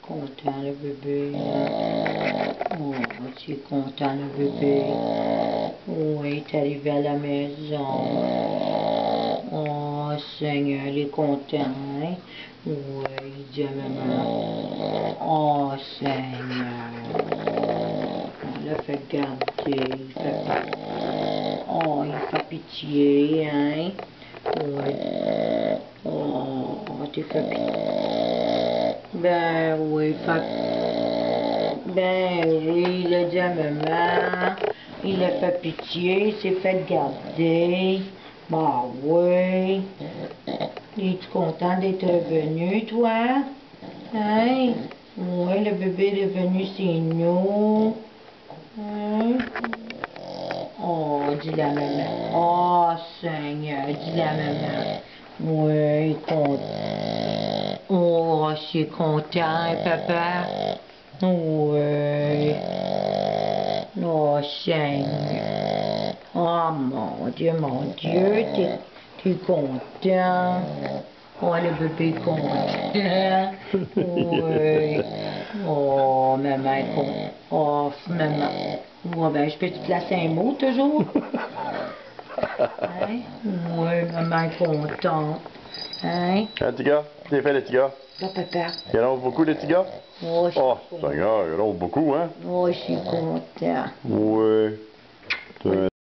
Content le bébé. Oh, tu es content le bébé. Oui, tu es arrivé à la maison. Oh, Seigneur, il est content. Hein? Oui, il dit à maman. Oh, Seigneur. On l'a fait garder. Oh, il fait pitié, hein? Oui. Oh, tu fais pitié. Ben oui, il a dit à maman, il a fait pitié, il s'est fait garder. Bah oui. Es-tu content d'être revenu, toi? Hein? Oui, le bébé est revenu chez nous. Hein? Oh, dis la maman. Oh, Seigneur, dis la maman. Oui, content. Oh, je suis content, papa. Oui. Oh, Seigneur. Oh, mon Dieu, t'es content. Oh, le bébé est content. Oui. Oh, maman est contente. Oh, maman. Oh, ben, je peux te placer un mot toujours? Hein? Oui, maman est contente. Hein? Hein, petit gars? T'es fait, les petits gars? Là, papa. Il ronfle beaucoup, les petits gars? Oh, je suis Oh, content. Seigneur, il ronfle beaucoup, hein? Oh, je suis content. Oui.